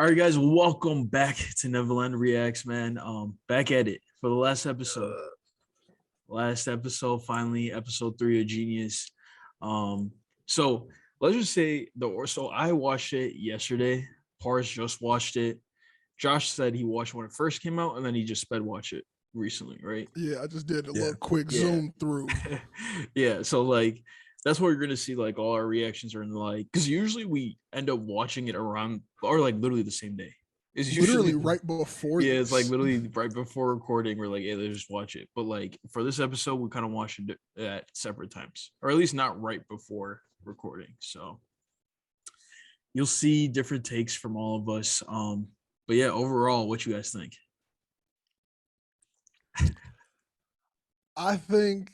All right, guys, welcome back to Nevaland Reacts, man. Back at it for the last episode. Last episode, finally, episode 3 of Genius. So let's just say so I watched it yesterday. Pars just watched it. Josh said he watched when it first came out, and then he just sped watch it recently, right? Yeah, I just did a little quick zoom through. Yeah, so like that's what you're gonna see. Like all our reactions are in like because usually we end up watching it around or like literally the same day. It's usually right before. Yeah, it's like literally right before recording. We're like, hey, let's just watch it. But like for this episode, we kind of watched it at separate times, or at least not right before recording. So you'll see different takes from all of us. But yeah, overall, what you guys think? I think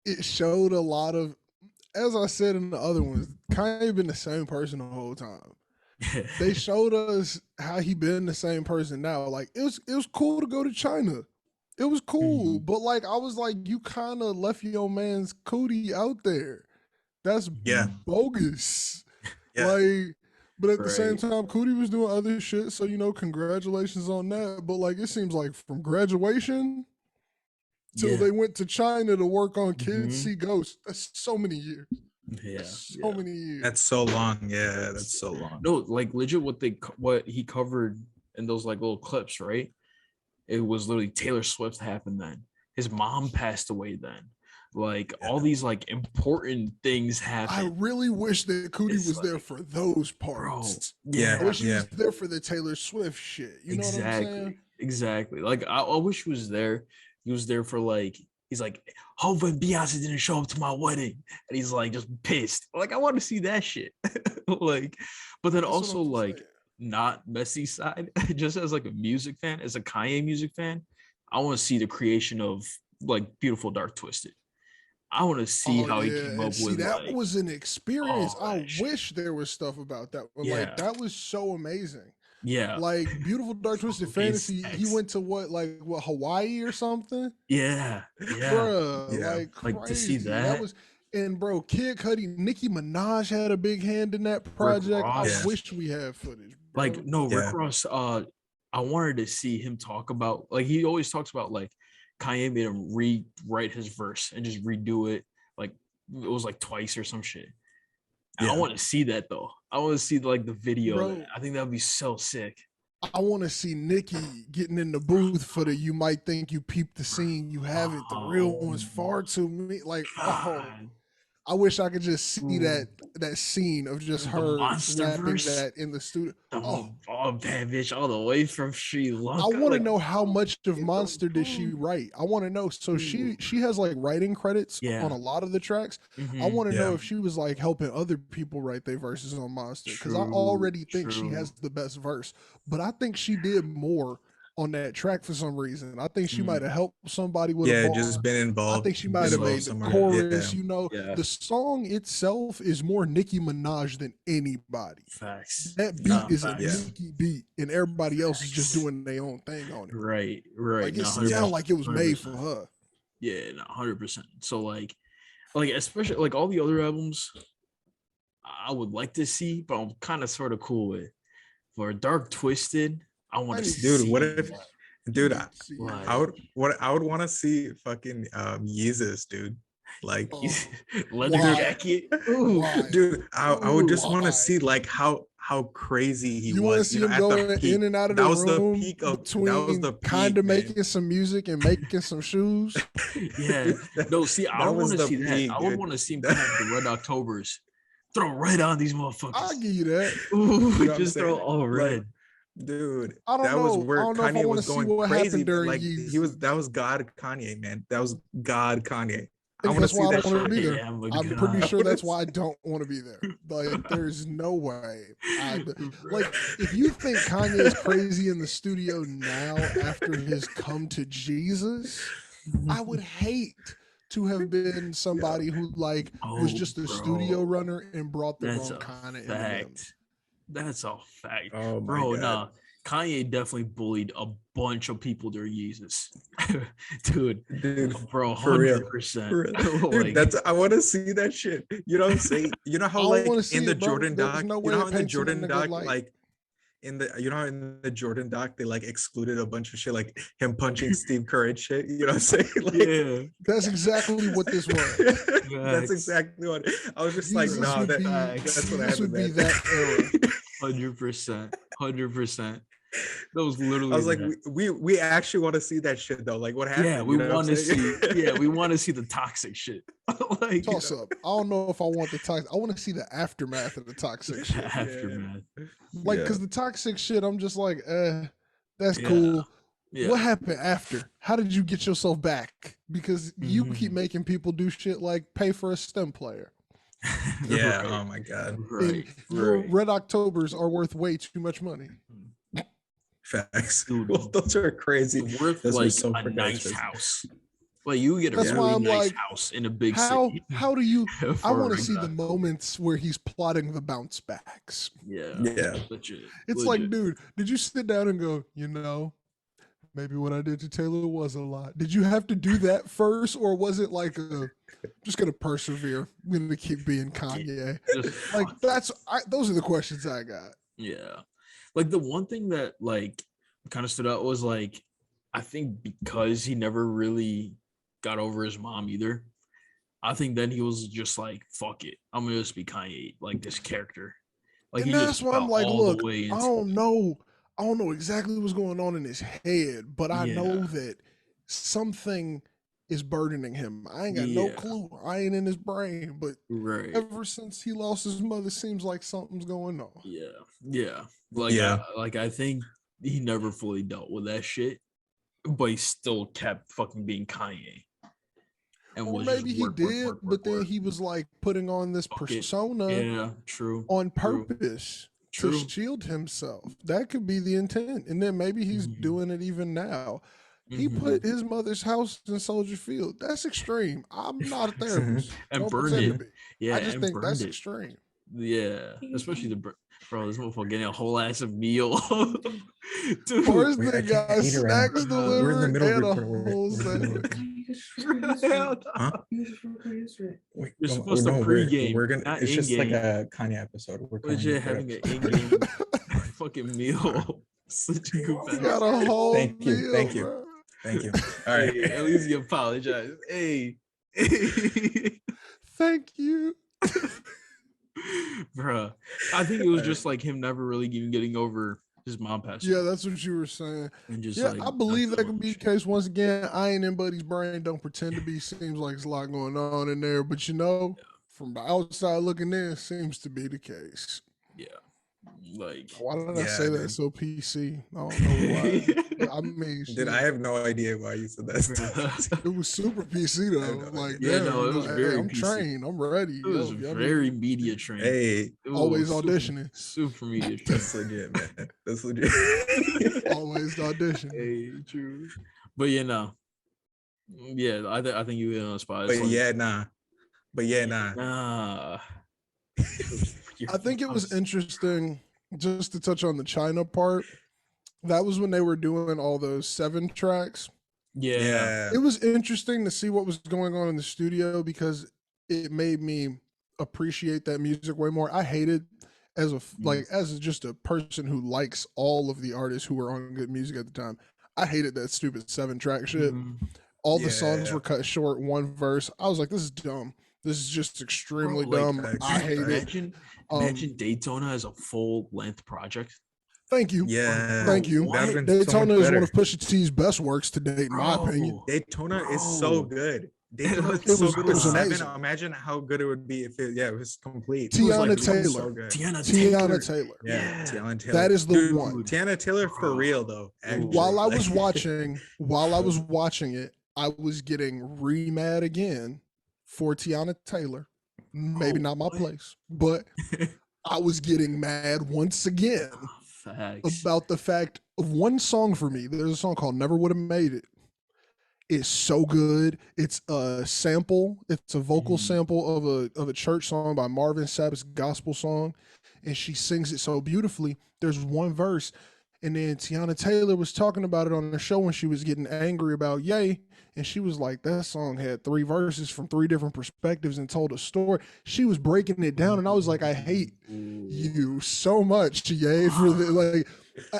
it showed a lot of, as I said in the other ones, Kanye been the same person the whole time. They showed us how he been the same person now. Like it was cool to go to China. It was cool, but like I was like, you kind of left your man's cootie out there. That's bogus. Like, but at the same time, Cootie was doing other shit. So congratulations on that. But like, it seems like from graduation till they went to China to work on Kids See Ghosts. That's so many years. Yeah, so many years. That's so long. Yeah, that's so long. No, like legit, what he covered in those like little clips, right? It was literally Taylor Swift happened then. His mom passed away then. Like all these like important things happen. I really wish that Cootie was there for those parts. Bro, I wish he was there for the Taylor Swift shit. You know what I'm saying? Exactly. Like I wish he was there. He was there for like. He's like, hoping Beyonce didn't show up to my wedding, and he's like just pissed. Like I want to see that shit. Like, but then also like not messy side. Just as like a music fan, as a Kanye music fan, I want to see the creation of like Beautiful Dark Twisted. I want to see how he came up with that. Like, was an experience. I wish there was stuff about that. But like that was so amazing. Yeah, like Beautiful Dark Twisted Fantasy. He went to what Hawaii or something? Yeah, bruh, like crazy. Like to see that was. And bro, Kid Cudi, Nicki Minaj had a big hand in that project. I wish we had footage. Bro. Like no, Rick Ross. I wanted to see him talk about like he always talks about like Kanye made him rewrite his verse and just redo it. Like it was like twice or some shit. I want to see that though. I want to see like the video. Bro, I think that would be so sick. I want to see Nicki getting in the booth for the "You might think you peeped the scene, you haven't." The real one's far too me. Like, I wish I could just see that scene of just her rapping that in the studio. Bad bitch, all the way from Sri Lanka. I want to know how much of Monster did she write. I want to know. So she has like writing credits on a lot of the tracks. I want to know if she was like helping other people write their verses on Monster, because I already think she has the best verse, but I think she did more on that track for some reason. I think she might have helped somebody with a bar. Just been involved. I think she might have made the chorus. The song itself is more Nicki Minaj than anybody. Facts. That beat is a Nicki beat, and everybody else is just doing their own thing on it. Right. Like it sounds like it was made for her. Yeah, 100%. So like especially like all the other albums, I would like to see, but I'm kind of sort of cool with. For Dark Twisted, I want to see. Dude, what if, dude? I would want to see fucking Yeezus, dude. Like leather jacket, dude. I would just want to see like how crazy he was. You want to see him going in and out of the room? That was the peak of. That was the kind of making some music and making some shoes. Yeah, no. See, I want to see that. I would want to see him come out with the Red Octobers. Throw red on these motherfuckers. I'll give you that. Ooh, just throw all red. Dude, I don't know. Was where Kanye was going crazy. Like that was God Kanye, man. That was God Kanye. I want to see that shit. I'm pretty sure that's why I don't want to be there. Like, there's no way. Like, if you think Kanye is crazy in the studio now after his come to Jesus, I would hate to have been somebody who like was just a studio runner and brought the wrong kind of fact. That's a fact, bro. Nah, Kanye definitely bullied a bunch of people during Yeezus, dude, bro, 100%. Dude, I want to see that shit. You know what I'm saying? You know how like in the Jordan doc, you know how in the Jordan doc, like in the in the Jordan doc they like excluded a bunch of shit like him punching Steve Kerr and shit. You know what I'm saying? Like, Yeah, That's exactly what this was. that's exactly what I was just like. Jesus No, would be, that's what Jesus would happened. be that era. 100%. That was literally. I was like, we actually want to see that shit though. Like, what happened? Yeah, we want to see. Yeah, we want to see the toxic shit. Like, Toss up. I don't know if I want the toxic. I want to see the aftermath of the toxic shit. aftermath. Like, because the toxic shit, I'm just like, that's Yeah. cool. Yeah. What happened after? How did you get yourself back? Because you keep making people do shit like pay for a STEM player. Yeah. Right. Oh my god. Right. Your Right. Red Octobers are worth way too much money. Facts. Dude. Well, those are crazy. It's worth Those are like so a freaking nice expensive. house. Like you get a That's why really I'm nice like, house in a big How city. how do you? I for want to a see the Red October. moments where he's plotting the bounce backs. Yeah. Yeah. Legit. It's like, dude, did you sit down and go, maybe what I did to Taylor was a lot. Did you have to do that first, or was it like just gonna persevere? I'm gonna keep being Kanye. Just Like fuck those are the questions I got. Yeah. Like the one thing that like kind of stood out was like, I think because he never really got over his mom either. I think then he was just like, fuck it. I'm gonna just be Kanye, like this character. Like And he that's just why I'm fell like, all look, the way I into don't know. I don't know exactly what's going on in his head, but I know Yeah. that something is burdening him. I ain't got no Yeah. clue. I ain't in his brain, but Right. ever since he lost his mother, seems like something's going on. Yeah. Yeah. Like Yeah. I think he never fully dealt with that shit, but he still kept fucking being Kanye. And Or was just maybe he work, did, work, but then work. he was like putting on this Fuck it. persona Yeah, true. on True. purpose True. to shield himself. That could be the intent. And then maybe he's Mhm. doing it even now. He Mhm. put his mother's house in Soldier Field. That's extreme. I'm not a therapist. And Don't burned pretend it. to be. Yeah, I just and think burned that's it. extreme. Yeah, especially bro, this motherfucker getting a whole ass of meal. Dude, First Wait, I they got can't eat it right snacks now. We're We're in the delivered middle of and a recording. whole We're in the middle of sandwich. hell no. Huh? Wait, You're no, supposed to no, pregame, we're gonna. not It's just like in-game. a Kanye episode. We're calling Legit it that having an episode. in-game fucking meal. Such a good He got a whole Thank you, meal, thank you. bro. Thank you. All right. Hey, at least you apologize. Hey. Thank you. Bruh. I think it was just like him never really even getting over his mom passing. Yeah, that's what you were saying. And just Yeah, like I believe not that feeling could be the shit. case. Once again, I ain't in Buddy's brain. Don't pretend to be. Seems like there's a lot going on in there. But from the outside looking in, seems to be the case. Yeah. Like Why did I Yeah, say that dude. so PC? I don't know why. I mean, Dude, shit, I have no idea why you said that stuff. it was super PC I have though. no Like, idea. Yeah, damn, no, it was very I'm PC. trained. I'm ready. it was Yo, very media trained. Hey, It was always super- auditioning. Super media trained. that's legit, man. That's legit. Always auditioning. Hey, true. But yeah, I think you hit on the spot. but It's like, yeah, nah. But yeah, nah. nah. I think it was interesting just to touch on the China part. That was when they were doing all those 7 tracks. Yeah. It was interesting to see what was going on in the studio because it made me appreciate that music way more. I hated as just a person who likes all of the artists who were on good music at the time. I hated that stupid 7-track shit. Mhm. All the songs Yeah. were cut short, one verse. I was like, this is dumb. This is just extremely Bro, dumb. like, I hate it. Imagine Daytona as a full length project. Thank you. Yeah. Thank you. What? That'd have been so Daytona much is one better. of Pusha T's best works to date, in my opinion. Bro. Daytona is so Bro. good. Daytona It is so was good with amazing. 7. Imagine how good it would be if it was complete. Tiana It was Taylor. So good. Tiana Taylor. Yeah, Tiana Taylor. That is the Dude, one. Tiana Taylor for real though. Actually. While I was Like- watching it, I was getting re-mad again for Tiana Taylor. Maybe not my what? place, but I was getting mad once again Facts. about the fact of one song for me. There's a song called Never Would Have Made It. It's so good. It's a sample. It's a vocal sample of a church song by Marvin Sapp's gospel song, and she sings it so beautifully. There's one verse, and then Tiana Taylor was talking about it on the show when she was getting angry about Ye, and she was like, that song had 3 verses from 3 different perspectives and told a story. She was breaking it down, and I was like, I hate you so much, Ye, for the, like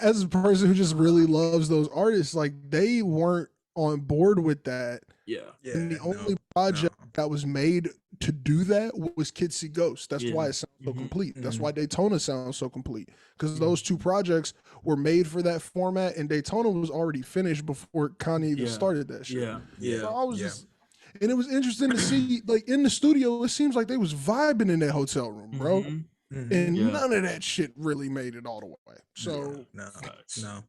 as a person who just really loves those artists, like they weren't on board with that. Yeah. Yeah, And the only no, project that was made to do that was Kids See Ghosts. That's Yeah. why it sounds so Mhm. complete. That's Mhm. why Daytona sounds so complete. Because Mhm. those two projects were made for that format, and Daytona was already finished before Kanye even Yeah. started that shit. Yeah. Yeah. So I was yeah. just, and it was interesting to see, like in the studio, it seems like they was vibing in that hotel room, bro. Mhm. Mhm. And Yeah. none of that shit really made it all the way. So no, Facts. no,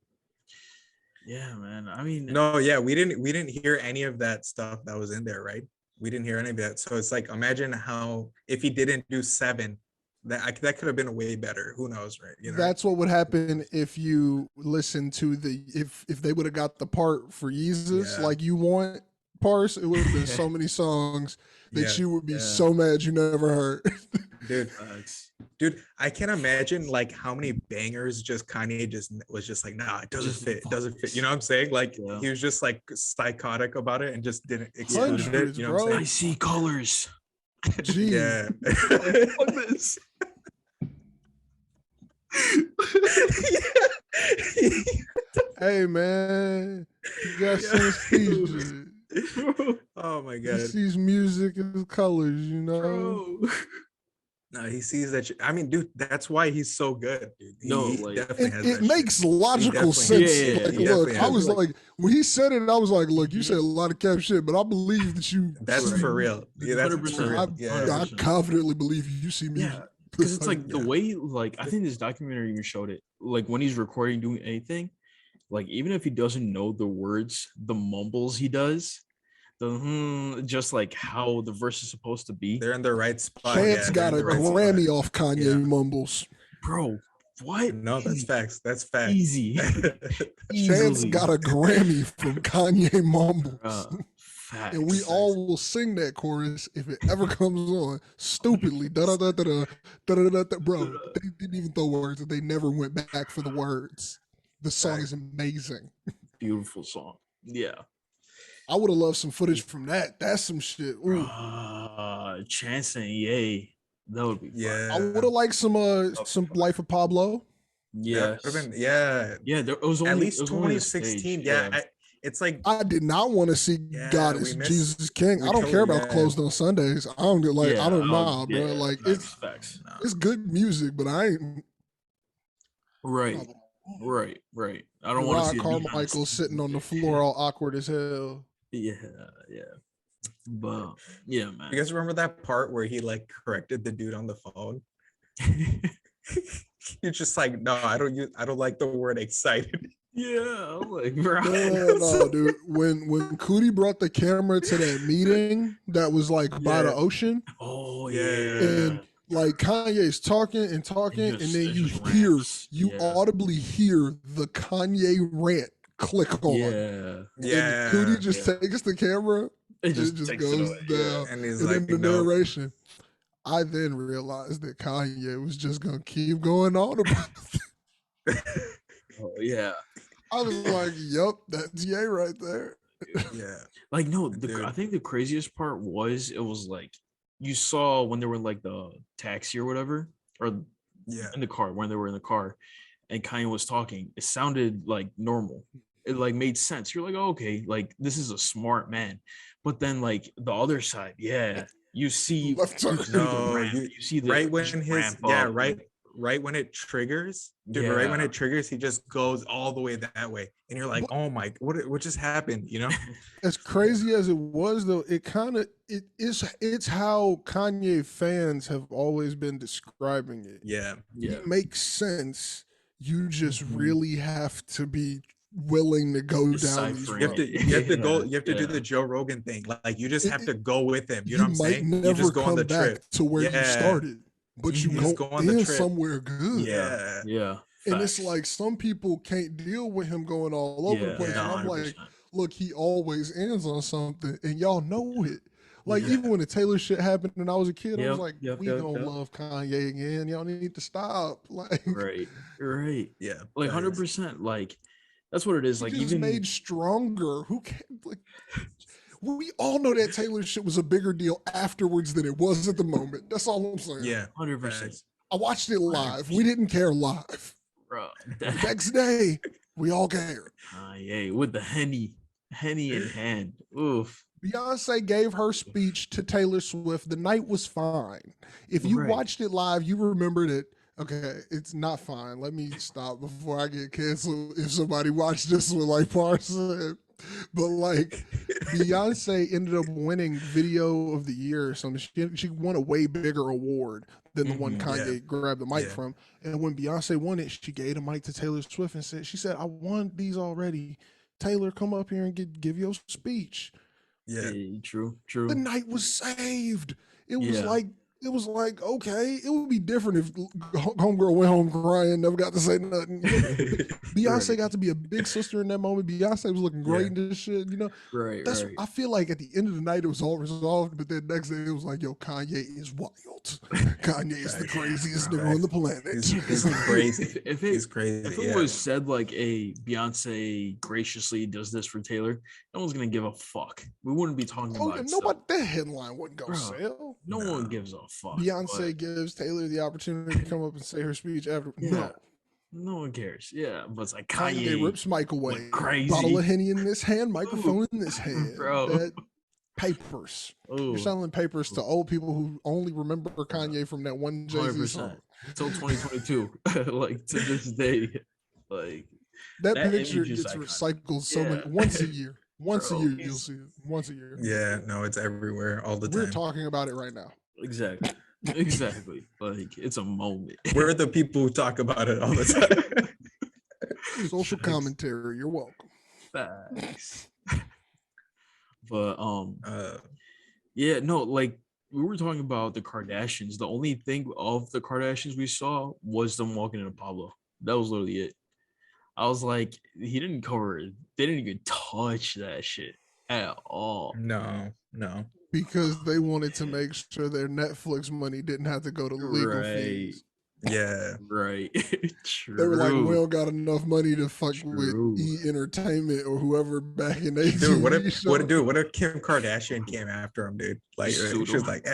Yeah, man. I mean, no. Yeah, we didn't hear any of that stuff that was in there, right? We didn't hear any of that. So it's like, imagine how if he didn't do 7, that could have been way better. Who knows, right? You know. that's what would happen if you listen to if they would have got the part for Yeezus Yeah. like you want parse, it would have been so many songs that Yeah. you would be Yeah. so mad you never heard. Dude, facts. I can't imagine like how many bangers just Kanye just was just like, nah, it doesn't Just fit. It doesn't fit. fucks. You know what I'm saying? Like Yeah. he was just like psychotic about it and just didn't exclude it. Hundreds, You know what bro. I'm I see colors. Gee, saying? Fuck this. hey man, you got Yeah. synesthesia. Oh my He god. sees music as colors, you know. Bro. No, he sees that. I mean, dude, that's why he's so good, dude. No, he like- definitely It, has it that makes shit. logical definitely- sense. Yeah, like, he look, definitely I has was it. like, when he said it, I was like, look, you Mhm. said a lot of cap shit, but I believe that you. That's Right. for real. Yeah, that's 100%. for I, real. Yeah. 100%. I confidently believe you see music. Yeah, because it's like the Yeah. way, like, I think this documentary even showed it. Like when he's recording, doing anything, like even if he doesn't know the words, the mumbles he does, just like how the verse is supposed to be. They're in the right spot. Chance yeah, got they're a in the right spot. Grammy off Kanye Yeah. mumbles. Bro, what? No, that's Easy. facts. That's facts. Easy. Chance Easily. got a Grammy from Kanye mumbles. Facts. And we all will sing that chorus if it ever comes on stupidly. Da da da da da da da da. Bro, they didn't even throw words, and they never went back for the words. The song is amazing. Beautiful song. Yeah. I would have loved some footage from that. That's some shit. Ooh. Chance and Yay. That would be fun. Yeah. I would have liked some Life of Pablo. Yes. Yeah. Yeah, there it was only At least it was only a 2016. stage, Yeah. It's like I did not want to see Yeah, God we is missed- Jesus King. we I don't care totally- about yeah. closed on Sundays. I don't get like Yeah, I don't oh, know, bro. yeah, Like facts. it's good music, but I ain't Right. I don't want to Rod see it Carmichael sitting on the floor all awkward as hell. Yeah. But yeah, man. you guys remember that part where he like corrected the dude on the phone? You're just like, no, I don't like the word excited. Yeah, I'm like, bro. No, dude. When Cootie brought the camera to that meeting that was like by the Yeah. ocean, Oh Yeah. and like Kanye's talking and talking, and just- then it you just hear ramps. you Yeah. audibly hear the Kanye rant click on. Yeah. Yeah. And Cootie just yeah. takes the camera, It just just, takes goes it away. down. And he's and like, then the no. narration. I then realized that Kanye was just gonna keep going on about it. Oh, yeah. I was like, "Yup, that's Ye right there." Yeah. Like no, Dude. I think the craziest part was it was like you saw when they were in like the taxi or whatever, or Yeah. in the car when they were in the car, and Kanye was talking. It sounded like normal. It like made sense. You're like, oh, okay, like this is a smart man. But then like the other side, yeah, you see, Left turn. you see No, the ramp. you- You see the Right when just his ramp yeah, up, right when it triggers, dude, right when Yeah. it triggers, he just goes all the way that way. And you're like, But- oh my, what just happened? You know? As crazy as it was, though, it's how Kanye fans have always been describing it. Yeah. Yeah. It makes sense. You just Mhm. really have to be willing to go down these Deciphering You have to roads. you have to go, Yeah, you have to do yeah. the Joe Rogan thing. Like you just It- have to go with him. You You know what I'm might saying? You never just go on come the back trip. to where you Yeah. started, but you Mhm. Just go go on the in trip. somewhere good. Yeah. Yeah. And it's facts. like some people can't deal with him going all over the Yeah, place. yeah, And I'm like, 100%. look, he always ends on something, and y'all know it. Like Yeah. even when the Taylor shit happened and I was a kid, I was Yep, like, yep, we yep, gonna yep. love Kanye again. Y'all need to stop. Like Right. Yeah. Like facts. 100%. Like that's what it is. he Like just even made stronger. Who can like we all know that Taylor shit was a bigger deal afterwards than it was at the moment. That's all I'm saying. Yeah. 100%. facts. I watched it live. We didn't care live. bro. The next day, we all care. Kanye with the henny in hand. Oof. Beyonce gave her speech to Taylor Swift. The night was fine. If you Right. watched it live, you remembered it. Okay, it's not fine. Let me stop before I get canceled if somebody watched this one like Parson. But like Beyonce ended up winning Video of the Year or something. She won a way bigger award than the one Kanye grabbed the mic from. And when Beyonce won it, she gave the mic to Taylor Swift and she said, I won these already. Taylor, come up here and give your speech. Yeah. True. The night was saved. It was like, okay, it would be different if homegirl went home crying, never got to say nothing. Beyonce got to be a big sister in that moment. Beyonce was looking great in this shit, Right. I feel like at the end of the night it was all resolved, but then next day it was like, yo, Kanye is wild. Kanye is the craziest nigga on the planet. He's crazy. He's crazy. If it was said like, a Beyonce graciously does this for Taylor, no one's gonna give a fuck. We wouldn't be talking about it. Nobody, that headline wouldn't go sell. No one gives a fuck. Beyonce gives Taylor the opportunity to come up and say her speech after. No one cares. Yeah, but it's like Kanye rips mic away. Crazy. Bottle of Henny in this hand, microphone in this hand. Bro. Papers. You're selling papers to old people who only remember Kanye from that one Jay-Z song. Until 2022. Like to this day. Like that picture gets recycled so many once a year. Once a year you'll see it. Once a year. Yeah, no, it's everywhere all the time. We're talking about it right now. Exactly. Like it's a moment. We're the people who talk about it all the time. Social commentary. You're welcome. Facts. But yeah, no, like we were talking about the Kardashians. The only thing of the Kardashians we saw was them walking into Pablo. That was literally it. I was like, he didn't cover it. They didn't even touch that shit at all. No. Because they wanted to make sure their Netflix money didn't have to go to legal fees. Yeah. Right. True. They were like, we don't got enough money to fuck with E! Entertainment or whoever back in the Dude, what if Kim Kardashian came after him, dude? Like she was like,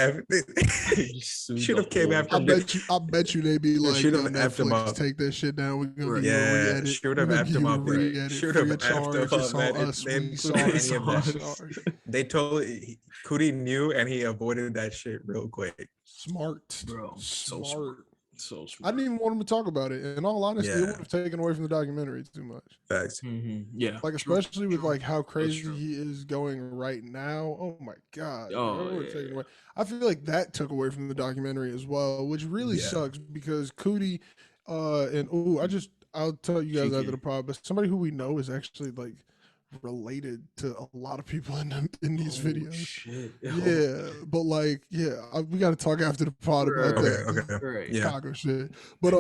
should have came after him. I bet you they'd be like, should have effed him up. Take that shit down. We're gonna re-edit. Should have effed him up. Should have effed him up. They totally Cootie knew and he avoided that shit real quick. Smart, bro. So smart. So smart. I didn't even want him to talk about it. In all honesty, it would have taken away from the documentary too much. Facts. Yeah. Like especially with like how crazy he is going right now. Oh my god. Away. I feel like that took away from the documentary as well, which really sucks because Cootie I'll tell you guys after the pod, but somebody who we know is actually like related to a lot of people in these videos. Shit. Yeah, but like, we got to talk after the pod about that. Okay. Chicago shit. But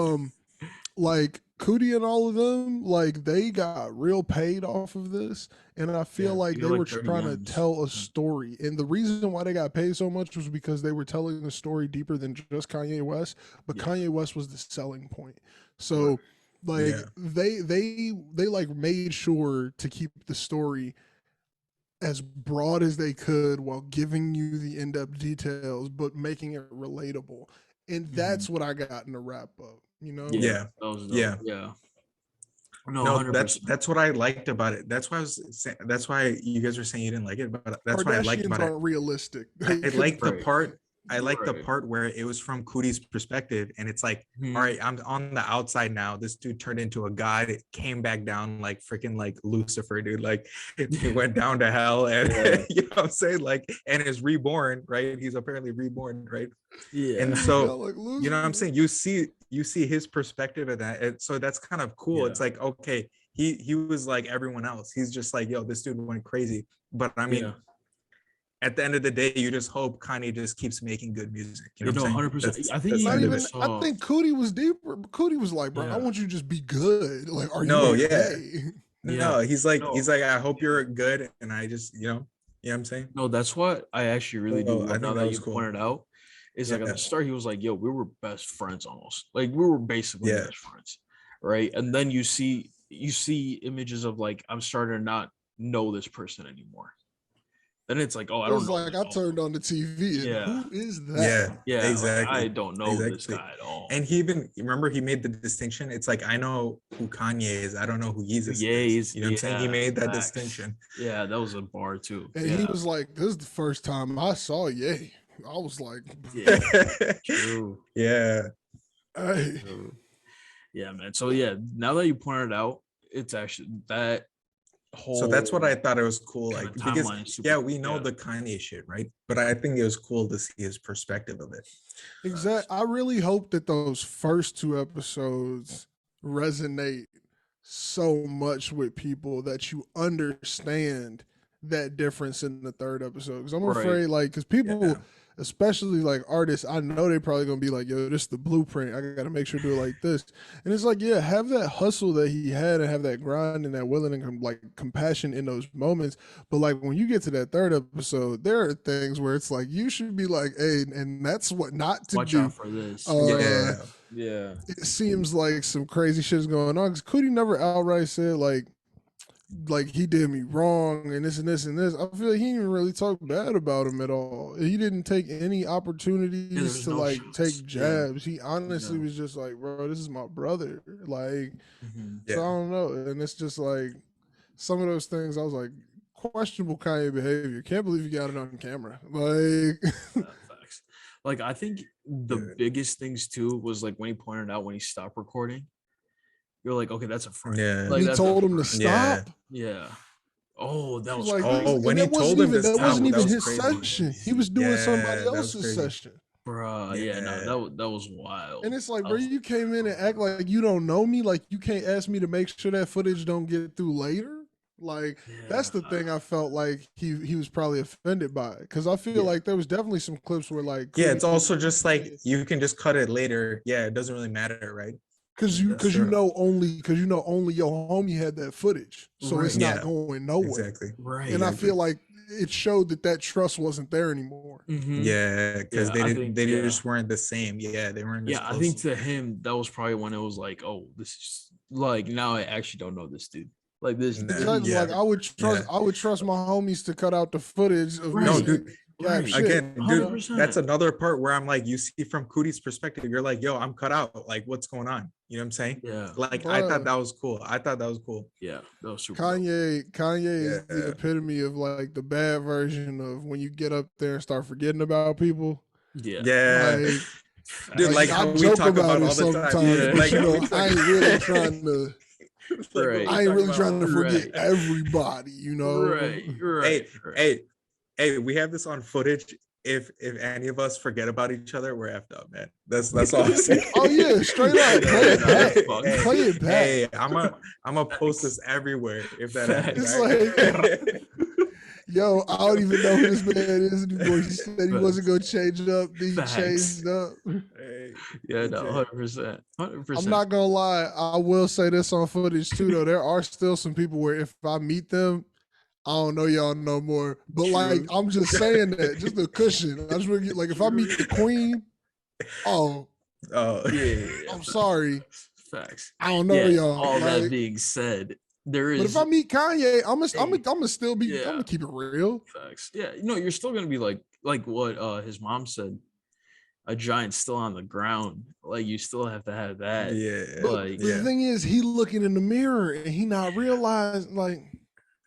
like Cootie and all of them, like they got real paid off of this, and I feel like they were trying to tell a story. And the reason why they got paid so much was because they were telling a story deeper than just Kanye West, but Kanye West was the selling point. So. Like they like made sure to keep the story as broad as they could while giving you the in-depth details, but making it relatable. And that's what I got in the wrap up, Yeah. No, 100%. that's what I liked about it. That's why that's why you guys were saying you didn't like it, but that's what I liked about it. Realistic. I like the part. I like the part where it was from Cootie's perspective, and it's like, all right, I'm on the outside now. This dude turned into a god. It came back down like freaking like Lucifer, dude. Like it went down to hell, and you know what I'm saying? Like, and is reborn, right? He's apparently reborn, right? Yeah. And so, like you know what I'm saying? You see his perspective of that, and so that's kind of cool. It's like, okay, he was like everyone else. He's just like, yo, this dude went crazy. But I mean. At the end of the day, you just hope Kanye just keeps making good music. You know, 100%. I think I think Cootie was deeper. Cootie was like, bro, I want you to just be good. Like, are you okay? No, he's like, I hope you're good, and I just, you know what I'm saying? No, that's what I actually really do. I now that you pointed out, is like at the start he was like, yo, we were best friends almost. Like we were basically best friends, right? And then you see images of like I'm starting to not know this person anymore. Then it's like, oh, I It don't was know. like I turned on the TV and Yeah. who is that? Yeah, Like, exactly. I don't know this guy at all. And he even remember he made the distinction. It's like I know who Kanye is. I don't know who Jesus is. You know what I'm saying? He made that distinction. Yeah, that was a bar too. And he was like, "This is the first time I saw Ye." I was like, "Yeah, true, yeah, hey." True. Yeah, man. So yeah, now that you pointed it out, it's actually that whole. So that's what I thought it was cool, like because we know yeah. the Kanye shit, right? But I think it was cool to see his perspective of it. Exactly. I really hope that those first 2 episodes resonate so much with people that you understand that difference in the 3rd episode. Because I'm afraid, like, because people, especially like artists, I know they probably gonna be like, "Yo, this is the blueprint. I gotta make sure to do it like this." And it's like, yeah, have that hustle that he had and have that grind and that willing and like compassion in those moments. But like when you get to that 3rd episode, there are things where it's like you should be like, "Hey," and that's what not to watch do. out for this. Yeah. It seems like some crazy shit's going on because Cootie never outright said like he did me wrong and this and this and this. I feel like he didn't really talk bad about him at all. He didn't take any opportunities to like take jabs. He honestly was just like, bro, this is my brother. Like, so I don't know. And it's just like some of those things I was like, questionable Kanye behavior. Can't believe you got it on camera. Like, facts. Like I think the biggest things too was like when he pointed out when he stopped recording. You're like, okay, that's a friend. Yeah. Like, he told him to stop. Yeah. Oh, that was like, crazy. When he told him that wasn't even his crazy. session. He was doing somebody else's session. Bro, that was wild. And it's like, bro, you came in and act like you don't know me. Like you can't ask me to make sure that footage don't get through later. Like that's the thing I felt like he was probably offended by, because I feel like there was definitely some clips where like it's also just like you can just cut it later. Yeah, it doesn't really matter, right? Because you know only your homie had that footage, so it's not going nowhere. Exactly. Right. And I feel like it showed that trust wasn't there anymore. Mm-hmm. Yeah, because they just weren't the same. Yeah, they weren't. I think to him that was probably when it was like, oh, this is like now I actually don't know this dude. Like this, like I would trust my homies to cut out the footage of no, dude. Right. Again, dude, 100%. That's another part where I'm like, you see from Cootie's perspective, you're like, yo, I'm cut out. Like, what's going on? You know what I'm saying? Yeah. Like, I thought that was cool. Yeah, that was super Kanye is the epitome of like the bad version of when you get up there and start forgetting about people. Yeah. Like, dude, like how we talk about all the time. Yeah. Like, you know, I ain't really trying to. I ain't really trying to forget everybody, you know. Right. Hey, we have this on footage. If any of us forget about each other, we're effed up, man. That's all I'm saying. Oh yeah, straight up. Play it back. Hey, I'm a post this everywhere if that happens. It's like, yo, I don't even know who this man is anymore. He said he wasn't gonna change it up. Then he changed it up. Yeah, no, 100%. I'm not gonna lie. I will say this on footage too, though. There are still some people where if I meet them, I don't know y'all no more. But like, I'm just saying that, just a cushion. I just want to get like, if I meet the queen, I'm sorry. Facts. I don't know y'all. All that being said, there is. But if I meet Kanye, I'm gonna still be. I'm gonna keep it real. Facts. Yeah. No, you're still gonna be like what his mom said. A giant still on the ground. Like you still have to have that. Yeah. Like the thing is, he looking in the mirror and he not realizing like.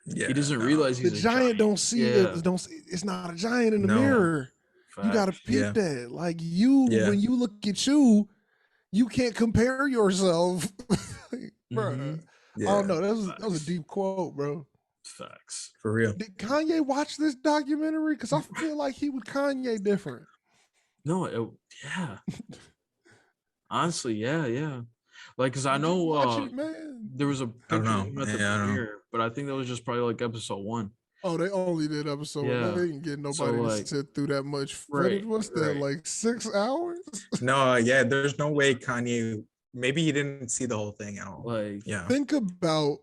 Yeah, he doesn't realize he's the giant. Don't see it. Don't see. It's not a giant in the mirror. Facts. You gotta peep that. Like when you look at you can't compare yourself, bro. I don't know. That was a deep quote, bro. Facts for real. Did Kanye watch this documentary? Because I feel like he was Kanye different. No, honestly, yeah. Like, cause I know there was a picture at the premiere, but I think that was just probably like episode 1. Oh, they only did episode 1. They didn't get nobody to sit through that much footage. What's that, like 6 hours? No, there's no way Kanye. Maybe he didn't see the whole thing at all. Like, think about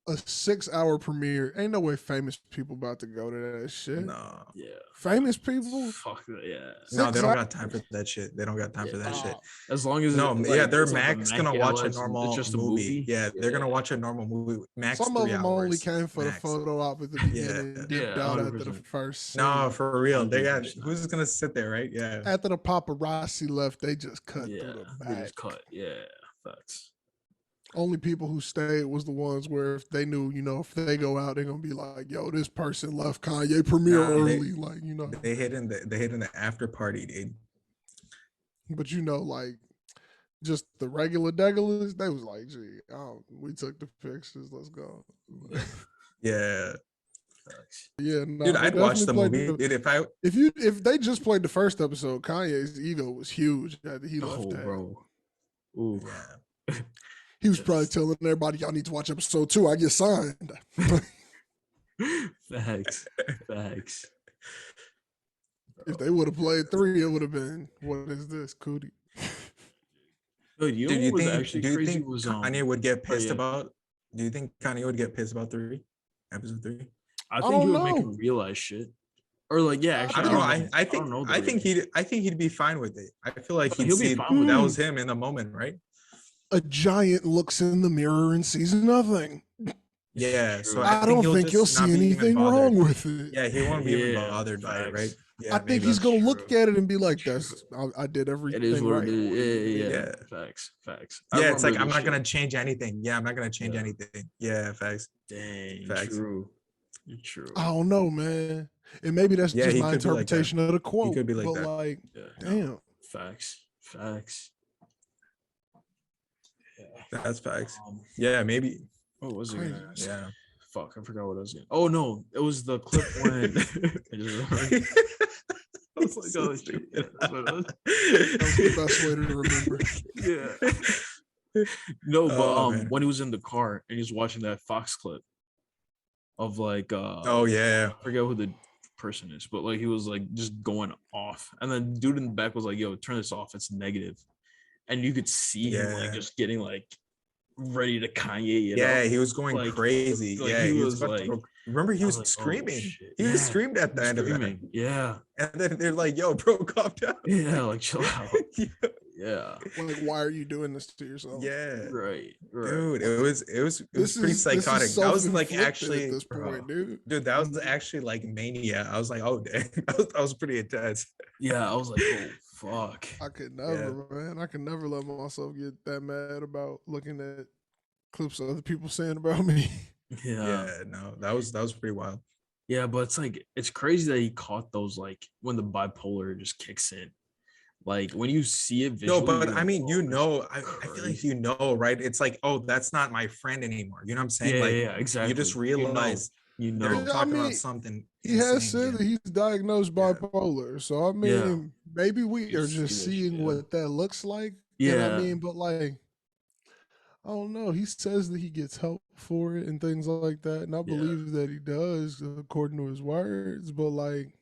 a 6-hour premiere. Ain't no way famous people about to go to that shit. No. Yeah. Famous people? Fuck that. Yeah. No, they don't 6 got time for that shit. They don't got time for that shit. As long as No, it, yeah, like, they're it's like max gonna watch a it's normal just a movie. Yeah, they're gonna watch a normal movie. Max Some of 3 them hours. only came for max. the photo op at the beginning and dipped out after the 100%. first scene. No, for real. They got 100%. who's gonna sit there, right? Yeah. After the paparazzi left, they just cut through Yeah, the they back. just cut. Yeah, facts. Only people who stayed was the ones where if they knew, if they go out, they're gonna be like, "Yo, this person left Kanye premiere early," They hit in the after party, dude. But like, just the regular degulas, they was like, "Gee, we took the pictures, let's go." Yeah. Yeah, no, dude, I'd watch the movie. Dude, if they just played the first episode, Kanye's ego was huge after he left that. Bro. Ooh. Yeah. He was probably telling everybody, "Y'all need to watch episode 2. I get signed." Facts. If they would have played 3, it would have been, "What is this, Cootie?" Dude, you think Kanye would get pissed about? Do you think Kanye would get pissed about episode 3? I think he would make him realize shit. Or like, yeah, actually, I think he'd be fine with it. I feel like he'll see that was him in the moment, right? A giant looks in the mirror and sees nothing. Yeah, so I don't think he'll see anything wrong with it. Yeah, he won't be even bothered by it, right? Yeah, I think he's gonna look at it and be like, I did everything. It is what right. it is. Yeah. Facts. Yeah, it's like I'm not gonna change anything. Yeah, I'm not gonna change anything. Yeah, facts. Dang, facts. True. I don't know, man. And maybe that's just my interpretation of the quote. He could be like but that. Like, damn. Facts. Yeah. That's facts. Yeah, maybe. What was it? Yeah. Fuck, I forgot what I was getting. Oh no, it was the clip when I just I was like, oh shit. That's the best way to remember. Yeah. No, but when he was in the car and he was watching that Fox clip of like oh yeah. I forget who the person is, but like he was like just going off. And then dude in the back was like, yo, turn this off, it's negative. And you could see him like just getting like ready to Kanye. He was going like, crazy. Like, he was like, remember he was screaming. Oh, he was screamed at the end of it. Yeah. And then they're like, yo, bro, calm down. Yeah, like chill out. Yeah. Like, why are you doing this to yourself? Yeah. Right. Dude, it was pretty psychotic. That was like actually at this point, dude, that was actually like mania. I was like, oh dang. That was pretty intense. Yeah, I was like, oh fuck. I could never, man. I could never let myself get that mad about looking at clips of other people saying about me. Yeah, no, that was pretty wild. Yeah, but it's like it's crazy that he caught those like when the bipolar just kicks in. Like when you see it visually. No, but I mean, I feel like right? It's like, oh, that's not my friend anymore. You know what I'm saying? Yeah, exactly. You just realize they're talking about something. He has said that he's diagnosed bipolar. So I mean, maybe we are just seeing what that looks like. Yeah. You know what I mean? But like, I don't know. He says that he gets help for it and things like that. And I believe that he does according to his words. But like,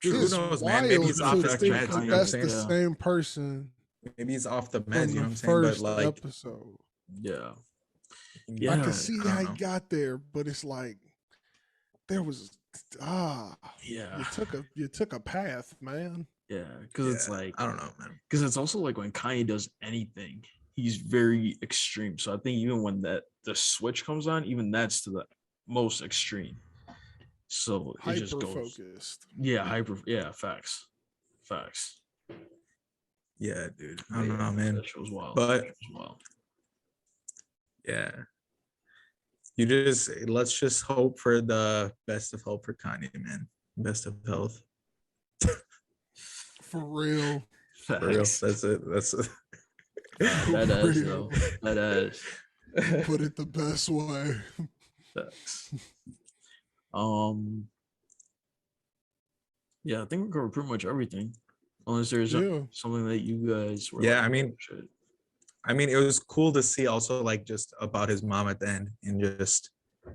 who knows, man? Maybe he's off the meds. You know that's the same person. Maybe he's off the meds. You know what I'm saying? But like, episode. Yeah. I can see how he got there, but it's like there was you took a path, man. Yeah, because it's like I don't know, man. Because it's also like when Kanye does anything, he's very extreme. So I think even when the switch comes on, even that's to the most extreme. So it just goes focused. Yeah, facts. Yeah, dude. I don't know, man. That shows wild. But yeah. Let's just hope for the best of hope for Kanye, man. Best of health. For real. For real. That's it. That is though. That is. Put it the best way. Facts. Yeah, I think we covered pretty much everything. Unless there's something that you guys were I mean, it was cool to see also like just about his mom at the end and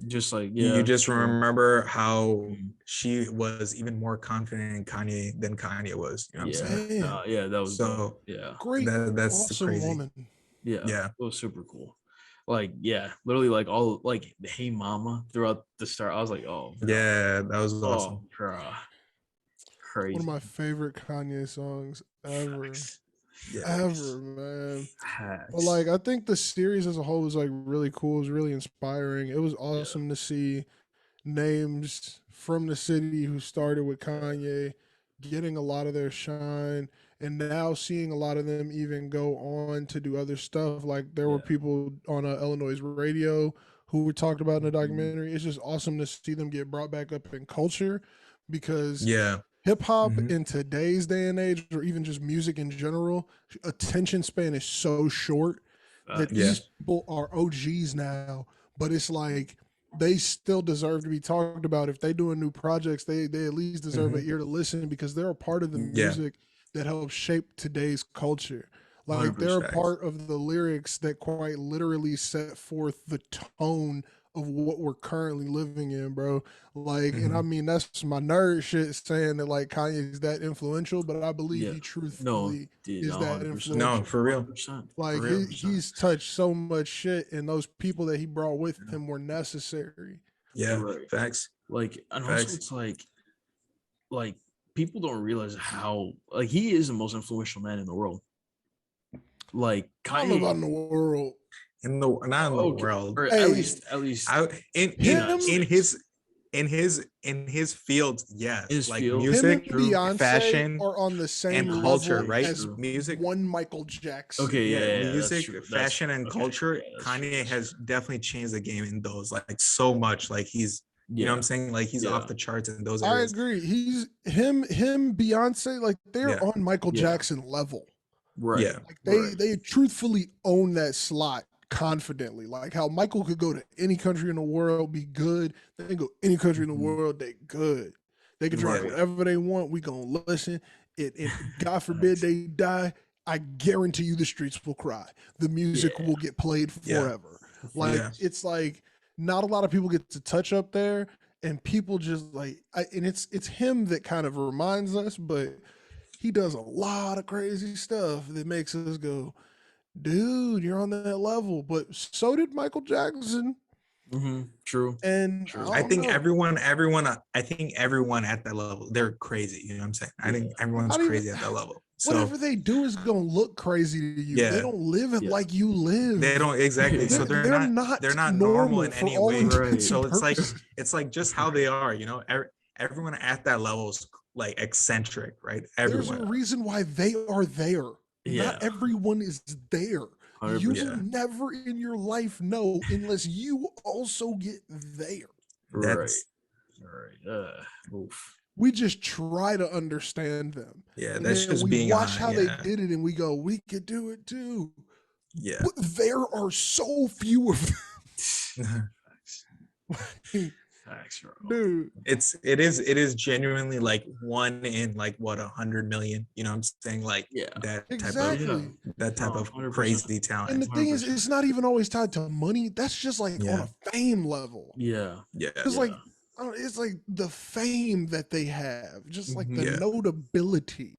just like you just remember how she was even more confident in Kanye than Kanye was. You know what I'm saying? That was so yeah. Great. That's awesome crazy. Woman. Yeah. It was super cool. Like, yeah, literally like all like Hey Mama throughout the start. I was like, oh bro. Yeah, that was awesome. Oh, bro. One Crazy. of my favorite Kanye songs ever. Facts. Yeah. Ever, man. Facts. But like, I think the series as a whole was like really cool. It was really inspiring. It was awesome to see names from the city who started with Kanye getting a lot of their shine, and now seeing a lot of them even go on to do other stuff. Like there were people on Illinois radio who were talked about in the documentary. It's just awesome to see them get brought back up in culture, because hip hop in today's day and age, or even just music in general, attention span is so short that these people are OGs now. But it's like they still deserve to be talked about. If they doing new projects, they at least deserve an ear to listen, because they're a part of the music that helps shape today's culture. Like 100%. they're a part of the lyrics that quite literally set forth the tone of what we're currently living in, bro. Like, and I mean, that's my nerd shit saying that like Kanye is that influential, but I believe he truthfully is that influential. No, for real. 100%. Like he's touched so much shit, and those people that he brought with him were necessary. Yeah, facts. Like, and also it's like people don't realize how like he is the most influential man in the world. Like Kanye, I don't know about in the world. Not in the world. Or Hey, at least in his field, yes. His like field. music, Him and Beyonce fashion, are on the same and culture, level right? as Music, one Michael Jackson. Okay, music, fashion, and culture. Kanye has definitely changed the game in those, like so much. Like he's, you know what I'm saying? Like he's off the charts in those areas. I agree. He's him, Beyonce, like they're on Michael Jackson level. Right. Yeah. Like they truthfully own that slot confidently. Like how Michael could go to any country in the world, be good. They can go any country in the world, they good. They can drop whatever they want. We gonna listen. It God forbid they die, I guarantee you the streets will cry. The music will get played forever. Like it's like not a lot of people get to touch up there, and people just like and it's him that kind of reminds us, but he does a lot of crazy stuff that makes us go, dude, you're on that level. But so did Michael Jackson. True. And I think everyone at that level, they're crazy. You know what I'm saying? I think everyone's crazy at that level. So whatever they do is gonna look crazy to you. They don't live it like you live. They don't exactly. So they're not normal in any way. Right. So it's like just how they are. You know, everyone at that level is like eccentric, right? Everyone. There's a reason why they are there. Not everyone is there. 100%. You will never in your life know unless you also get there. Right. We just try to understand them. Yeah, and that's just we being watch how they did it, and we go, we could do it too. Yeah, but there are so few of them. Facts, bro. Dude, it is genuinely like one in like what 100 million. You know what I'm saying? Like that type of 100%. crazy talent. And the thing is, it's not even always tied to money. That's just like on a fame level. Yeah. It's like it's like the fame that they have, just like the notability.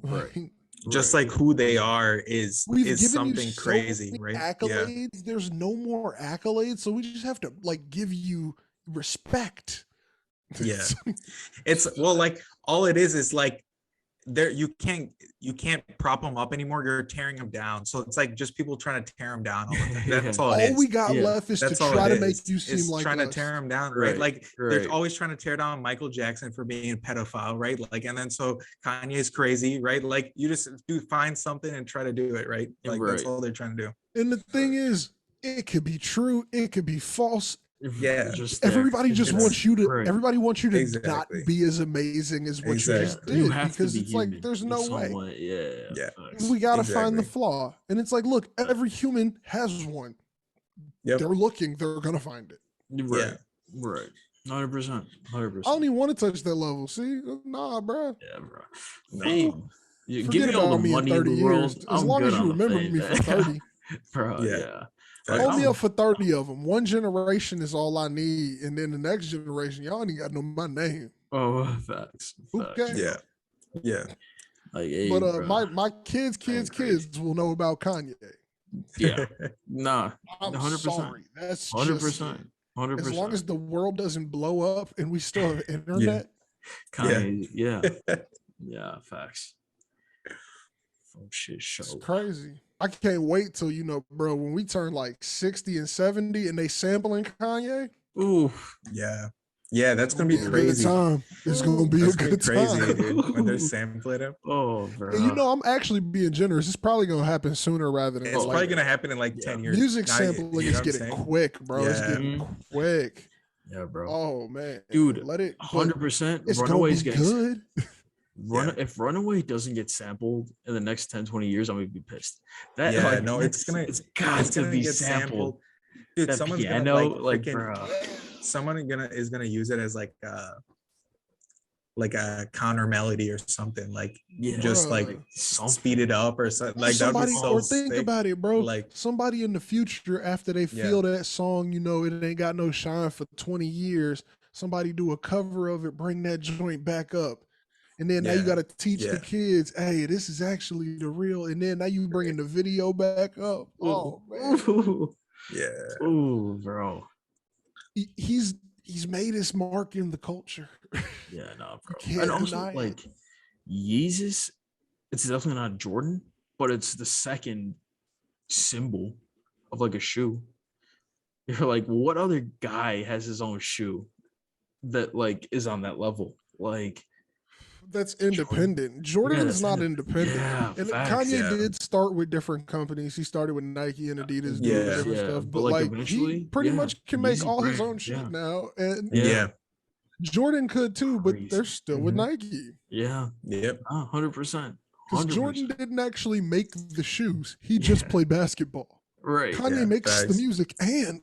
Right. Just like who they are is something crazy, right? Accolades. Yeah. There's no more accolades, so we just have to like give you respect. Yeah. It's like all it is like there you can't prop them up anymore. You're tearing them down. So it's like just people trying to tear them down all the time. That's all it is. All we got left is to try to make you seem like trying to tear them down, right? Like they're always trying to tear down Michael Jackson for being a pedophile, right? Like, and then so Kanye's crazy, right? Like you just find something and try to do it, right? Like that's all they're trying to do. And the thing is, it could be true, it could be false. Yeah, everybody wants you to not be as amazing as what you just did, because it's like there's no way. We gotta find the flaw, and it's like, look, every human has one. They're looking, they're gonna find it. Right 100%. I don't even want to touch that level. See, nah, bro. Yeah, bro. Fame. Forget about me in 30 years. As long as you remember me for 30. Bro, yeah. Hold me up for 30 of them. One generation is all I need, and then the next generation, y'all ain't got to know my name. Oh, facts. Okay. Yeah. Like, hey, but my kids will know about Kanye. Yeah, nah, I'm 100%, sorry. That's 100%, 100%. as long as the world doesn't blow up and we still have internet. Kanye, yeah, facts. Oh shit, It's show. crazy. I can't wait till bro, when we turn like 60 and 70 and they sampling Kanye. Ooh, yeah, that's gonna be crazy. A good time. It's gonna be a good crazy, time, dude. When they're sampling him. Oh, bro. And I'm actually being generous. It's probably gonna happen sooner rather than It's later. probably gonna happen in like 10 years. Music sampling is getting quick, bro. It's getting quick. Yeah, bro. Oh man, dude, let it 100%. It's Runaway's gonna be good. If Runaway doesn't get sampled in the next 10-20 years, I'm gonna be pissed. That it's got to be get sampled. Dude, that someone's piano, gonna someone is gonna use it as like a counter melody or something, like just like speed it up or something. Like somebody, that'd be so think sick. about it, bro. Like somebody in the future, after they feel that song, it ain't got no shine for 20 years. Somebody do a cover of it, bring that joint back up. And then now you got to teach the kids, hey, this is actually the real. And then now you bringing the video back up. Oh man, Ooh, bro. He's made his mark in the culture. Yeah, no, bro. And also, like, Yeezus, it's definitely not Jordan, but it's the second symbol of like a shoe. You're like, what other guy has his own shoe that like is on that level? Like, that's independent. Jordan is not independent. Yeah, and facts, Kanye did start with different companies. He started with Nike and Adidas, doing different stuff. But like he pretty much can make all his own shit now. And Jordan could too, but they're still with Nike. Yeah. Yep. 100%. Because Jordan didn't actually make the shoes. He just played basketball. Right. Kanye makes the music and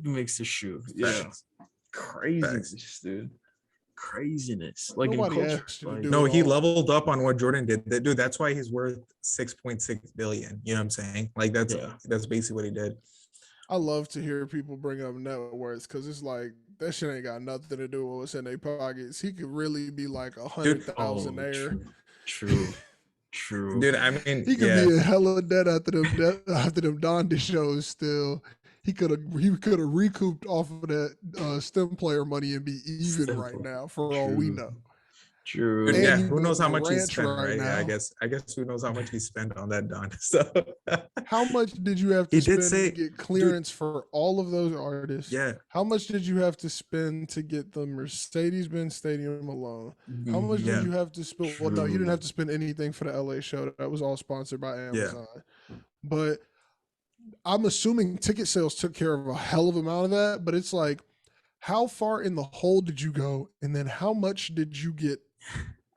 makes the shoe. Yeah. Craziness, dude. Craziness. Like nobody in culture. No, he leveled up on what Jordan did. Dude, that's why he's worth 6.6 billion. You know what I'm saying? Like that's basically what he did. I love to hear people bring up net worths because it's like that shit ain't got nothing to do with what's in their pockets. He could really be like 100,000 there. True. Dude, I mean, he could be a hella debt after them Donda shows still. He could have recouped off of that STEM player money and be even right now for all we know. True. And yeah, who knows how much he spent, right? Now. Yeah, I guess who knows how much he spent on that Donda stuff. How much did you have to spend to get clearance for all of those artists? Yeah. How much did you have to spend to get the Mercedes-Benz Stadium alone? How much did you have to spend? Well, no, you didn't have to spend anything for the LA show. That was all sponsored by Amazon. But I'm assuming ticket sales took care of a hell of an amount of that. But it's like, how far in the hole did you go? And then how much did you get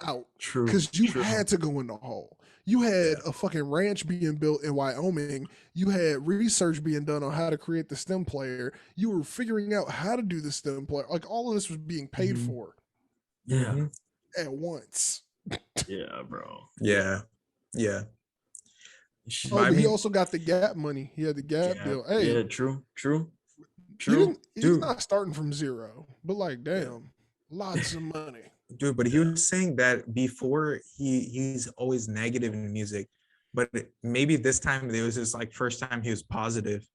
out? True. Because you had to go in the hole. You had a fucking ranch being built in Wyoming. You had research being done on how to create the STEM player. You were figuring out how to do the STEM player. Like all of this was being paid for. Yeah. At once. Yeah, bro. Yeah. Oh, but he also got the Gap money. He had the Gap deal. Hey, yeah, true. He's not starting from zero, but like, damn, lots of money. Dude, but he was saying that before he's always negative in music, but maybe this time it was his like first time he was positive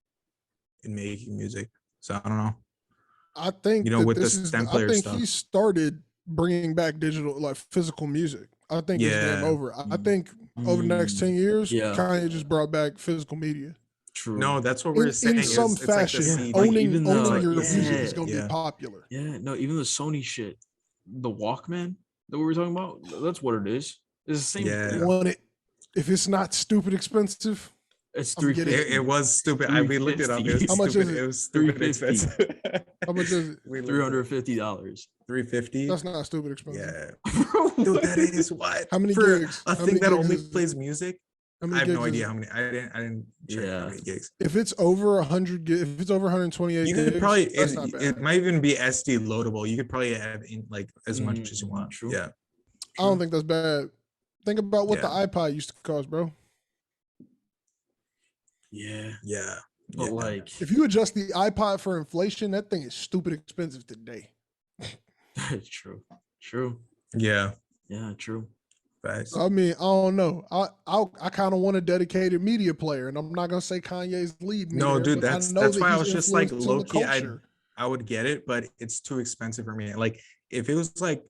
in making music. So I don't know. I think with the STEM player stuff. He started bringing back digital, like physical music. I think it's game over. I think over the next 10 years, Kanye just brought back physical media. True. No, that's what we're saying. In some fashion, like owning your music is going to be popular. Yeah, no, even the Sony shit, the Walkman that we were talking about, that's what it is. It's the same thing. Want it. If it's not stupid expensive, it's $350. It was stupid. We looked it up. How much is it? It was stupid expensive. How much is it? $350. $350. That's not stupid expensive. Yeah, dude, that is what. How many for gigs? A thing that only plays music. I have no idea how many. I didn't check how many gigs. If it's over 100 gigs, if it's over 128 you could gigs, probably it might even be SD loadable. You could probably add in like as much as you want. True. Yeah. I don't think that's bad. Think about what the iPod used to cost, bro. Yeah. But like, if you adjust the iPod for inflation, that thing is stupid expensive today. True. Yeah. Yeah, true. Facts. I mean, I don't know. I kind of want a dedicated media player, and I'm not gonna say Kanye's leading me No, there, dude, but I know that's that why I he's was just like influencing low the key. culture. I would get it, but it's too expensive for me. Like if it was like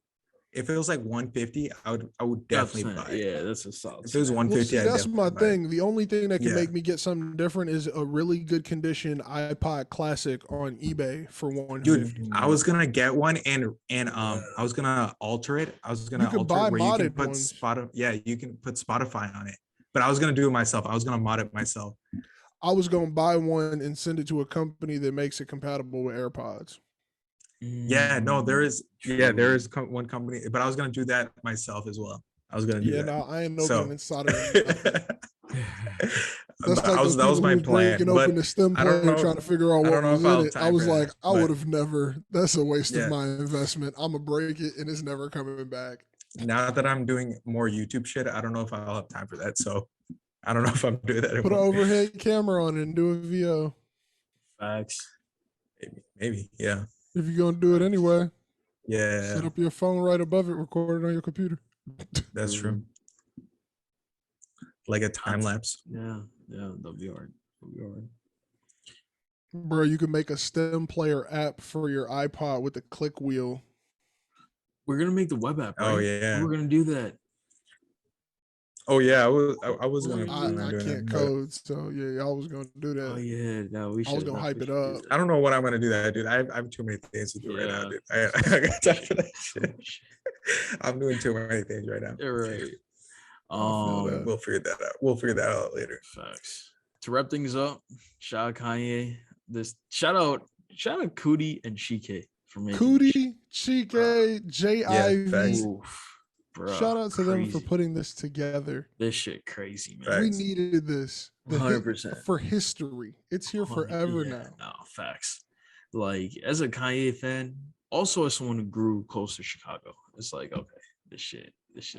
150, I would definitely buy it. Yeah, that's a solid. If it was snack. 150, See, I'd that's my definitely buy it. thing. The only thing that can Yeah. make me get something different is a really good condition iPod Classic on eBay for 150. Dude, I was gonna get one and I was gonna alter it. I was gonna You could alter buy it where you can modded put ones. Spotify. Yeah, you can put Spotify on it. But I was gonna do it myself. I was gonna mod it myself. I was gonna buy one and send it to a company that makes it compatible with AirPods. Yeah, no, there is. Yeah, there is one company, but I was gonna do that myself as well. I was gonna do that. No, I ain't So opening and soldering nothing. That's but like those that was people my who was plan. breaking But open the stem I don't player know. trying to figure out I what don't know was if I'll in have it. I time was for like, that, I but- would have never. That's a waste Yeah. of my investment. I'm gonna break it and it's never coming back. Now that I'm doing more YouTube shit, I don't know if I'll have time for that. So I don't know if I'm doing that Put an anymore. overhead camera on it and do a VO. Facts. Maybe, yeah. If you're gonna do it anyway, Yeah, set up your phone right above it, record it on your computer. that's true. Like a time lapse. Yeah, that'll be hard. Bro, you can make a stem player app for your iPod with a click wheel. We're gonna make the web app, right? Oh yeah. We're gonna do that. Oh yeah. I was gonna. I can't code, so yeah, I was gonna do that. Oh yeah, no, we should. I was gonna hype it up. I don't know what I'm gonna do that, dude. I have too many things to do right now, dude. I got time for that shit. I'm doing too many things right now. You're right. We'll figure that out. We'll figure that out later. Facts. To wrap things up, shout out Kanye. Shout out Cootie and Chike for making Cootie, Chike, JIV. Bro, shout out to them for crazy. putting this together. This shit crazy, man. Facts. We needed this. 100%. For history. It's here forever now. No, facts. Like, as a Kanye fan, also as someone who grew close to Chicago, it's like, okay, this shit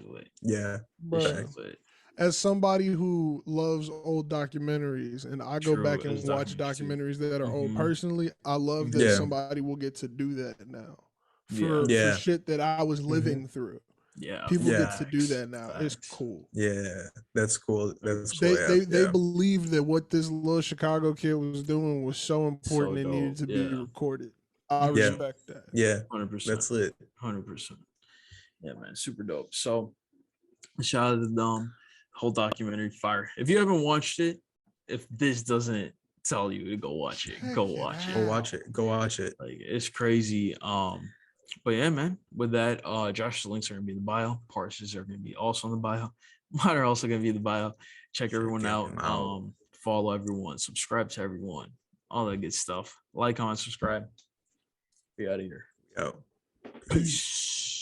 lit. Yeah. This Bro, shit lit. as somebody who loves old documentaries and I go back and watch documentaries that are old personally, I love that somebody will get to do that now for shit that I was living through. Yeah, people get to do that now. It's cool. Yeah, that's cool. That's cool. They believe that what this little Chicago kid was doing was so important and needed to be recorded. I respect that. Yeah, 100%. That's lit. 100%. Yeah, man, super dope. So, shout out to them. Whole documentary fire. If you haven't watched it, if this doesn't tell you to go watch it, go watch it. Go watch it. Go watch it. Like, it's crazy. But yeah, man. With that, Josh's links are gonna be in the bio. Parses are gonna be also in the bio. Mine are also gonna be in the bio. Check everyone out. Follow everyone. Subscribe to everyone. All that good stuff. Like, comment, subscribe. Be out of here. Yo. Peace.